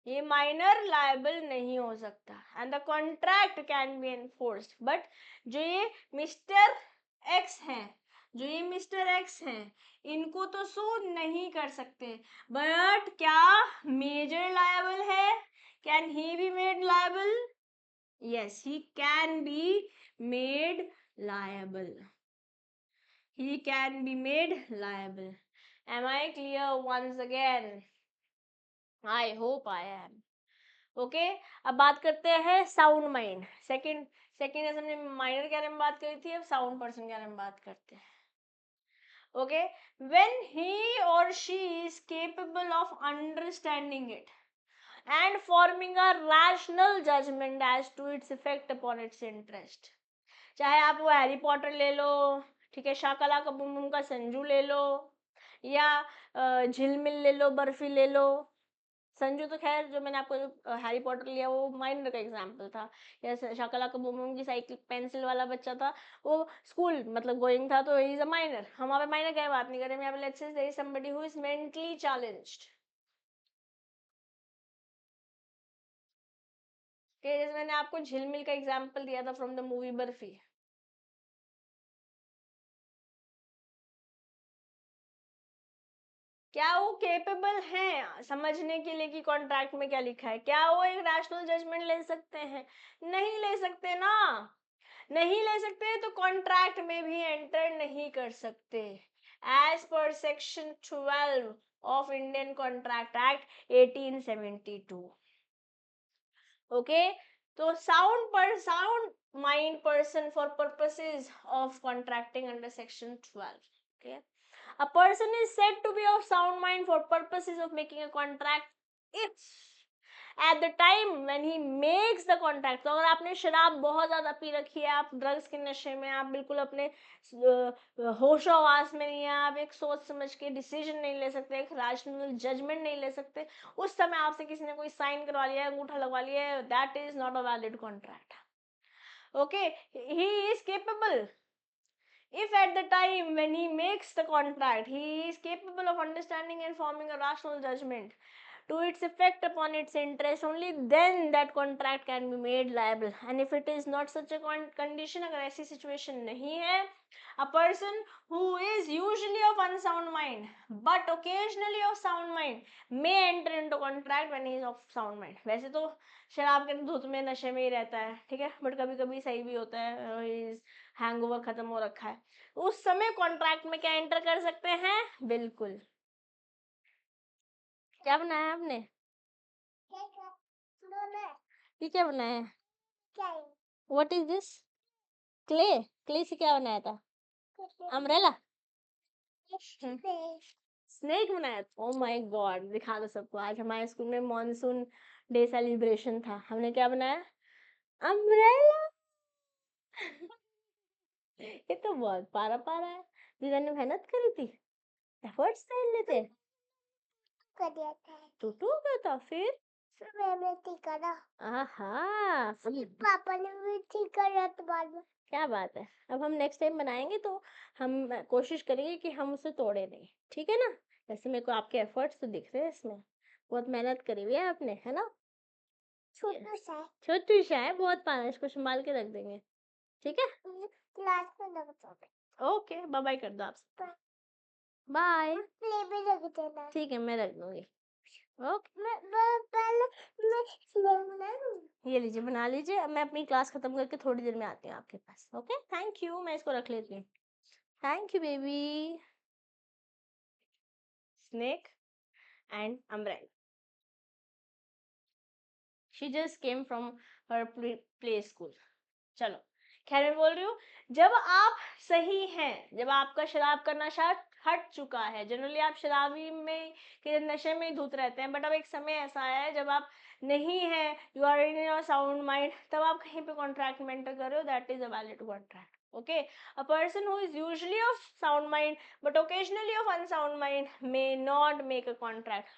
ये माइनर लायबल नहीं हो सकता, and the contract can be enforced, but जो ये मिस्टर एक्स हैं, इनको तो सू नहीं कर सकते, बट क्या मेजर लायबल है, can he be made liable, yes, he can be made liable, am I clear once again? I hope I am. Okay, अब बात करते हैं साउंड माइंड, सेकेंड हमने माइनर के बारे में बात करी थी, अब साउंड पर्सन के बारे में बात करते हैं, ओके, व्हेन ही और she is capable of understanding it and forming a rational judgment as to its effect upon its interest, चाहे आप वो हैरी पॉटर ले लो, ठीक है, शाकाला का बूम बूम का संजू ले लो, या झिलमिल ले लो, बर्फी ले लो, संजू तो खैर जो मैंने आपको हैरी पॉटर लिया वो माइनर का एग्जाम्पल था, या शाकाला का बूम बूम की साइकिल पेंसिल वाला बच्चा था, वो स्कूल मतलब गोइंग था, तो इज अ माइनर, हम वहाँ पे माइनर की बात नहीं करें, यहाँ पे let's say there is somebody who is mentally challenged, जैसे मैंने आपको झिलमिल का एग्जाम्पल दिया था फ्रॉम द मूवी बर्फी, क्या वो केपेबल हैं समझने के लिए कि कॉन्ट्रैक्ट में क्या लिखा है, क्या वो एक रैशनल जजमेंट ले सकते हैं, नहीं ले सकते ना, नहीं ले सकते तो कॉन्ट्रैक्ट में भी एंटर नहीं कर सकते, as per section 12 of Indian contract act 1872, okay, तो sound mind person for purposes of contracting under section 12, okay. A person is said to be of sound mind for purposes of making a contract if at the time when he makes the contract, तो अगर आपने शराब बहुत ज़्यादा P रखी है, आप drugs के नशे में, आप बिल्कुल अपने होशोहवास में नहीं है, आप एक सोच समझ के डिसीजन नहीं ले सकते, एक रैशनल जजमेंट नहीं ले सकते, उस समय आपसे किसी ने कोई साइन करवा लिया है, अंगूठा लगवा लिया है, that is not a valid contract, okay, he is capable if at the time when he makes the contract he is capable of understanding and forming a rational judgment to its effect upon its interest, only then that contract can be made liable, and if it is not such a condition, अगर ऐसी situation नहीं है, a person who is usually of unsound mind but occasionally of sound mind may enter into contract when he is of sound mind, वैसे तो शराब के धुत में नशे में ही रहता है, ठीक है, बट कभी कभी सही भी होता है, हैंगओवर खत्म हो रखा है, उस समय कॉन्ट्रैक्ट में क्या एंटर कर सकते हैं, बिल्कुल। क्या बनाया आपने, ये क्या बनाया है, व्हाट इज दिस, क्ले से क्या बनाया था, अम्ब्रेला, स्नेक बनाया, ओ माय गॉड, दिखा दो सबको, आज हमारे स्कूल में मॉनसून डे सेलिब्रेशन था, हमने क्या बनाया, अम्ब्रेला ये तो बहुत पारा पारा है, दीदा ने मेहनत करी थी, एफर्ट्स कर लेते, टूटू गया था, फिर मैंने ठीक करा, आहा, पापा ने भी ठीक करा, तो बाद में क्या बात है, अब हम नेक्स्ट टाइम बनाएंगे तो हम कोशिश करेंगे कि हम उसे तोड़े नहीं, ठीक है ना, वैसे मेरे को आपके एफर्ट्स तो दिख रहे हैं इसमें, बहुत मेहनत करी हुई है आपने, है ना? छोटू सा है। छोटू सा है, बहुत पाना, इसको संभाल के रख देंगे, ठीक है? क्लास में लग जाओगे। ओके, बाय बाय कर दो आप। बाय। बाय। प्ले में लग देना। ठीक है, मैं रख दूंगी। ओके, पहले मैं स्लो बना लूं। ये लीजिए, बना लीजिए। अब मैं अपनी क्लास खत्म करके थोड़ी देर में आती हूँ आपके पास। ओके, थैंक यू, मैं इसको रख लेती हूँ। Thank you baby. Snake and umbrella, she just came from her play school. चलो, खैर मैं बोल रही हूँ, जब आप सही हैं, जब आपका शराब का नशा हट चुका है, जनरली आप शराबी में के नशे में ही धुत रहते हैं, बट अब एक समय ऐसा आया है जब आप नहीं है, you are in your sound mind, तब आप कहीं पे कॉन्ट्रैक्ट में एंटर कर रहे हो, that is a valid contract. Okay, a person who is usually of sound mind but occasionally of unsound mind may not make a contract.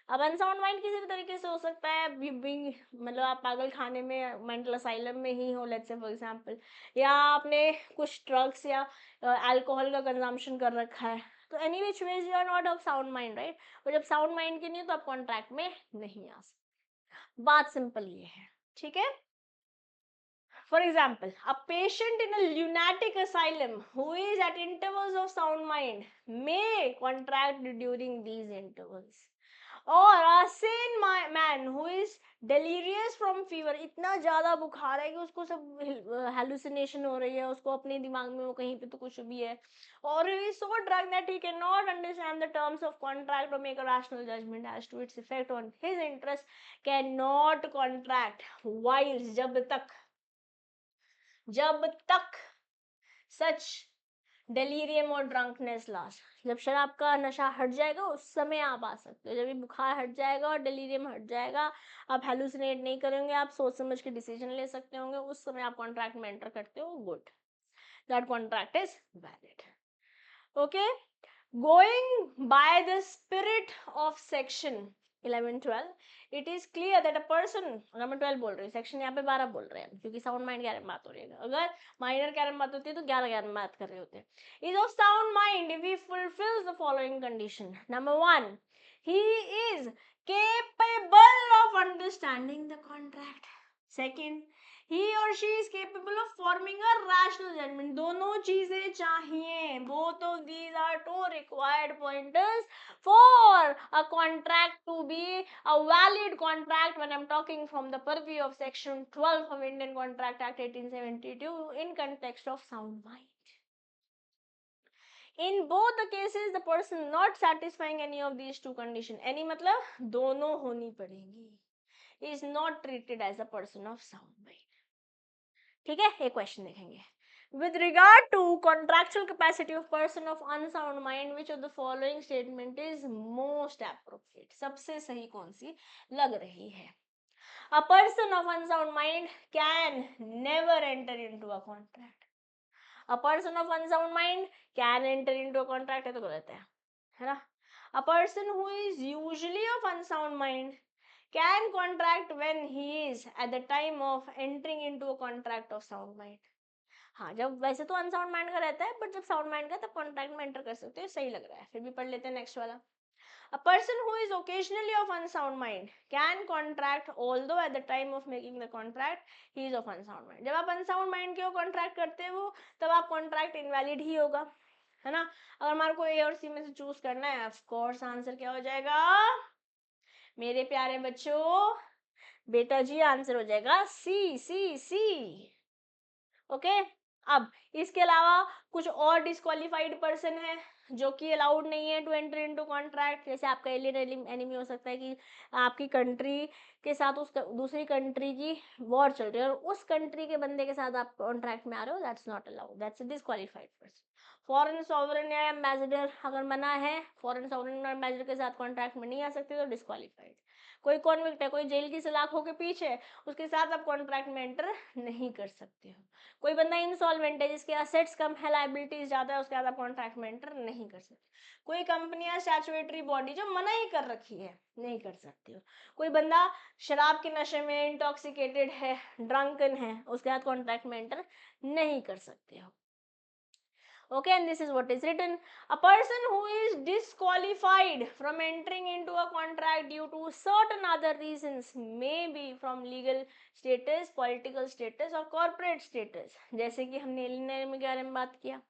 अब unsound mind किसी भी तरीके से हो सकता है, मतलब आप पागल खाने में, मेंटल असाइलम में ही हो, लेट्स से फॉर एग्जांपल, या आपने कुछ ड्रग्स या अल्कोहल का कंजम्पशन कर रखा है, तो any which ways you are not of sound mind, right? और जब साउंड माइंड के नहीं हो तो आप कॉन्ट्रैक्ट में नहीं आ सकते। बात सिंपल ये है, ठीक है? For example, a patient in a lunatic asylum who is at intervals of sound mind may contract during these intervals. Or a sane man who is delirious from fever, इतना ज़्यादा बुखार है कि उसको सब hallucination हो रही है, उसको अपने दिमाग में वो कहीं पे तो कुछ भी है, or he is so drunk that he cannot understand the terms of contract or make a rational judgment as to its effect on his interest, cannot contract while जब तक सच डेलीरियम और ड्रंकनेस लास्ट, जब शराब का नशा हट जाएगा उस समय आप आ सकते हो। जब ये बुखार हट जाएगा और डेलीरियम हट जाएगा, आप हेलुसिनेट नहीं करेंगे, आप सोच समझ के डिसीजन ले सकते होंगे, उस समय आप कॉन्ट्रैक्ट में एंटर करते हो, good, that contract is valid. Okay, going by the spirit of section 11-12, it is clear that a person, अगर मैं 12 बोल रही हूँ, सेक्शन यहाँ पे 12 बोल रहे हैं क्योंकि साउंड माइंड के बारे में बात हो रही है, अगर माइनर के बारे में बात होती है तो 11 के बारे में बात कर रहे होते हैं. Is of sound mind if he fulfils the following condition. Number 1, he is capable of understanding the contract. Second, he or she is capable of forming a rational judgment. दोनों चीजें चाहिए. Both of these are two required pointers for a contract to be a valid contract when I'm talking from the purview of section 12 of Indian Contract Act 1872 in context of sound mind. In both the cases, the person not satisfying any of these two conditions, any मतलब दोनों होनी पड़ेंगी, is not treated as a person of sound mind. ठीक है, एक question देखेंगे. With regard to contractual capacity of person of unsound mind, which of the following statement is most appropriate? सबसे सही कौन सी लग रही है? A person of unsound mind can never enter into a contract. A person of unsound mind can enter into a contract, है तो गलत है ना? A person who is usually of unsound mind can contract when he is at the time of entering into a contract of sound mind. हाँ, जब वैसे तो unsound mind का रहता है, बट जब साउंड माइंड का तब कॉन्ट्रैक्ट में एंटर कर सकते हो, सही लग रहा है. फिर भी पढ़ लेते हैं नेक्स्ट वाला. A person who is occasionally of unsound mind can contract, although at the time of making the contract he is of unsound mind. जब आप unsound mind के हो कॉन्ट्रैक्ट करते हो तब आप कॉन्ट्रैक्ट इनवैलिड ही होगा, है ना? अगर हमारे को ए और सी में से चूज करना है, ऑफ कोर्स आंसर क्या हो जाएगा मेरे प्यारे बच्चों? बेटा जी, आंसर हो जाएगा सी सी सी. ओके, अब इसके अलावा कुछ और डिस्क्वालिफाइड पर्सन है जो कि अलाउड नहीं है टू एंटर इनटू कॉन्ट्रैक्ट. जैसे आपका एलियन एनिमी हो सकता है कि आपकी कंट्री के साथ उस दूसरी कंट्री की वॉर चल रही है और उस कंट्री के बंदे के साथ आप कॉन्ट्रैक्ट में आ रहे हो, that's not allowed, that's a disqualified person. Foreign sovereign या एम्बेसडर अगर मना है, फॉरेन सॉवरेन और एम्बेसडर के साथ कॉन्ट्रैक्ट में नहीं आ सकते तो डिस्क्वालिफाइड. कोई कॉन्विक्ट है, कोई जेल की सलाखों के पीछे, उसके साथ आप कॉन्ट्रैक्ट में एंटर नहीं कर सकते हो. कोई बंदा इंसॉल्वेंट है जिसके असेट्स कम है, लायबिलिटीज ज्यादा है, उसके बाद आप कॉन्ट्रैक्ट में एंटर नहीं कर सकते. कोई कंपनी या स्टैट्यूटरी बॉडी जो मना ही कर रखी है, नहीं कर सकते हो. कोई बंदा शराब के नशे में इंटॉक्सिकेटेड है, ड्रंकन है, उसके बाद कॉन्ट्रैक्ट में एंटर नहीं कर सकते हो. Okay, and this is what is written. A person who is disqualified from entering into a contract due to certain other reasons, may be from legal status, political status or corporate status. जैसे कि हमने alien enemy के बारे में बात किया.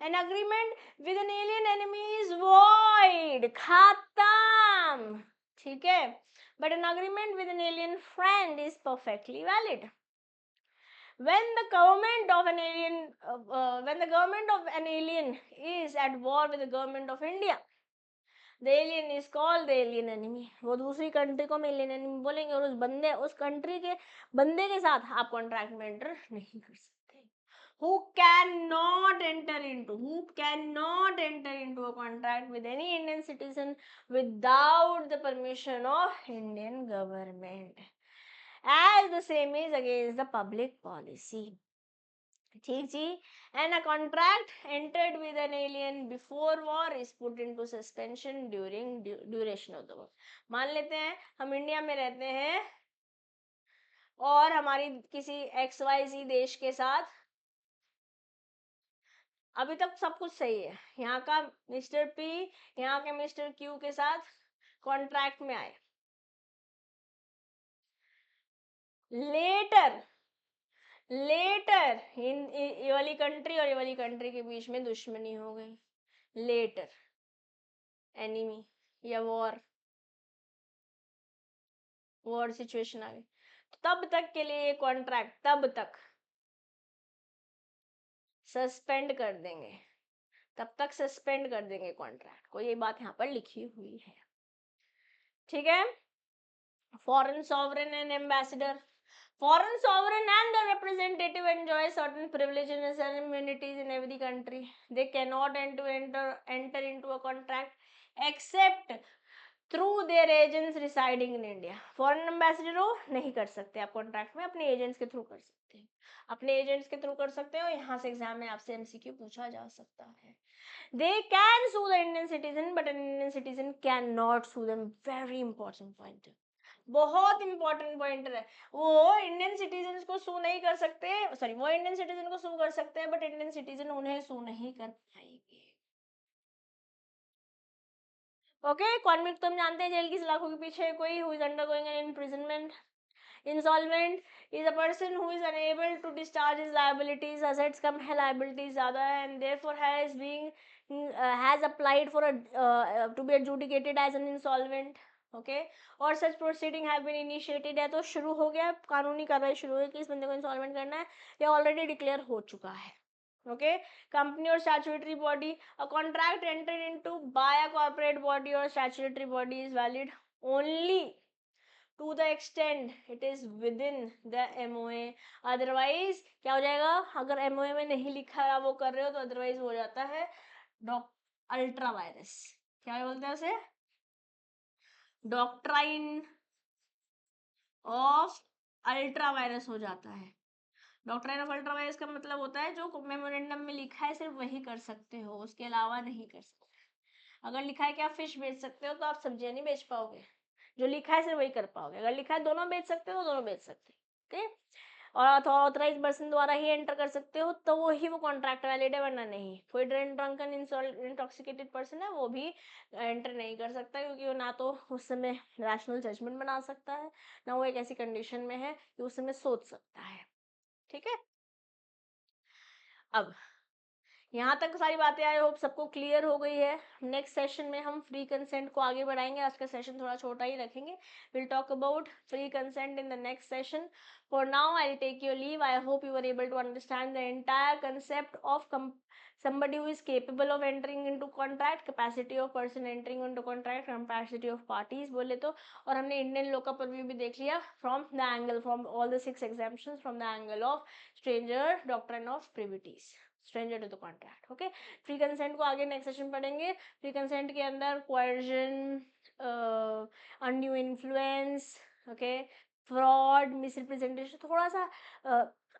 An agreement with an alien enemy is void, खत्म, ठीक है. But an agreement with an alien friend is perfectly valid. When the government of an alien is at war with the government of India, the alien is called the alien enemy. वो दूसरी country को हम alien enemy बोलेंगे और उस country के बंदे के साथ आप कॉन्ट्रैक्ट में एंटर नहीं कर सकते. Who cannot enter into a contract with any Indian citizen without the permission of Indian government, as the same is against the public policy. ठीक जी. And a contract entered with an alien before war is put into suspension during duration of the war. मान लेते हैं हम India में रहते हैं और हमारी किसी XYZ देश के साथ अभी तक सब कुछ सही है. यहाँ का मिस्टर P यहाँ के मिस्टर Q के साथ कॉन्ट्रैक्ट में आए. लेटर ये वाली कंट्री और ये वाली कंट्री के बीच में दुश्मनी हो गई. लेटर एनिमी या वॉर सिचुएशन आ गई. तब तक के लिए कॉन्ट्रैक्ट तब तक सस्पेंड कर देंगे. तब तक सस्पेंड कर देंगे कॉन्ट्रैक्ट को. ये बात यहाँ पर लिखी हुई है. ठीक है. Foreign sovereign and ambassador. Foreign sovereign and their representative enjoy certain privileges and immunities in every country. They cannot enter into a contract except through their agents residing in India. Foreign ambassador हो नहीं कर सकते आप contract में. अपने agents के through कर सकते हैं. यहाँ से एग्जाम में आपसे MCQ पूछा जा सकता है. They can sue the Indian citizen, but an Indian citizen cannot sue them. Very important point. बहुत इंपॉर्टेंट पॉइंटर है. वो इंडियन सिटीजन को सू नहीं कर सकते. सॉरी, वो इंडियन सिटीजन को सू कर सकते हैं बट इंडियन सिटीजन उन्हें सू नहीं कर पाएंगे. ओके. कॉन्विक्ट तो हम जानते हैं जेल की सलाखों के पीछे कोई who is undergoing an imprisonment. Insolvent is a person who is unable to discharge his liabilities. Assets कम है, लायबिलिटीज ज्यादा है, and therefore has applied for to be adjudicated as an insolvent. Okay. और such proceeding have been initiated है, तो शुरू हो गया, कानूनी कार्रवाई शुरू हुई कि इस बंदे को इंसॉल्वेंट करना है. ये ऑलरेडी डिक्लेयर हो चुका है. ओके. कंपनी और statutory body. A contract entered into by a corporate body और statutory body is valid only to the extent it is within the MOA. Otherwise क्या हो जाएगा? अगर MOA में नहीं लिखा रहा वो कर रहे हो तो अदरवाइज हो जाता है अल्ट्रा वायरस. क्या बोलते हैं उसे? डॉक्ट्राइन ऑफ अल्ट्रा वायरस हो जाता है. डॉक्ट्राइन ऑफ अल्ट्रा वायरस का मतलब होता है जो मेमोरेंडम में लिखा है सिर्फ वही कर सकते हो, उसके अलावा नहीं कर सकते. अगर लिखा है कि आप फिश बेच सकते हो तो आप सब्जियां नहीं बेच पाओगे. जो लिखा है सिर्फ वही कर पाओगे. अगर लिखा है दोनों बेच सकते हो तो दोनों बेच सकते हो. ओके. और ऑथराइज पर्सन द्वारा ही एंटर कर सकते हो तो वो ही वो कॉन्ट्रैक्ट वैलिड है, वरना नहीं. कोई ड्रंकन इंटॉक्सिकेटेड पर्सन है वो भी एंटर नहीं कर सकता, क्योंकि वो ना तो उस समय रैशनल जजमेंट बना सकता है, ना वो एक ऐसी कंडीशन में है कि उस समय सोच सकता है. ठीक है. अब यहाँ तक सारी बातें आई होप सबको क्लियर हो गई है. नेक्स्ट सेशन में हम फ्री कंसेंट को आगे बढ़ाएंगे. आज का सेशन थोड़ा छोटा ही रखेंगे. Will talk about free consent in the next session. For now I will take your leave. I hope you are able to understand the entire concept of somebody who is capable of entering into contract, capacity of person entering into contract, capacity of parties बोले तो. और हमने Indian law का purview भी देख लिया from the angle, from all the 6 exemptions, from the angle of stranger, doctrine of privities, stranger to the contract. Okay. Free consent को आगे नेक्स्ट सेशन पढ़ेंगे. फ्री कंसेंट के अंदर coercion, undue influence, okay, fraud, misrepresentation, थोड़ा सा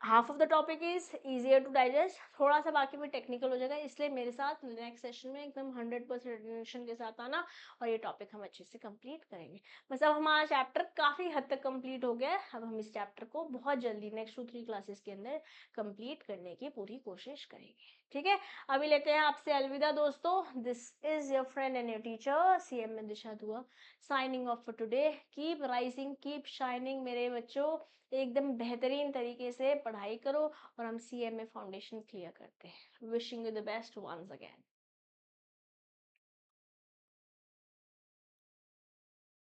half of the topic is easier to digest, थोड़ा सा बाकी में टेक्निकल हो जाएगा, इसलिए मेरे साथ नेक्स्ट सेशन में एकदम 100% अटेंशन के साथ आना और ये टॉपिक हम अच्छे से कंप्लीट करेंगे। बस अब हमारा चैप्टर काफ़ी हद तक कंप्लीट हो गया है, अब हम इस चैप्टर को बहुत जल्दी नेक्स्ट 2-3 क्लासेस के अंदर कंप्लीट करने की पूरी कोशिश करेंगे। ठीक है, अभी लेते हैं आपसे अलविदा दोस्तों। This is your friend and your teacher CM में दिशा दुआ, signing off for today. Keep rising, keep shining मेरे बच्चों, एकदम बेहतरीन तरीके से पढ़ाई करो और हम CM में फाउंडेशन क्लियर करते हैं। Wishing you the best once again.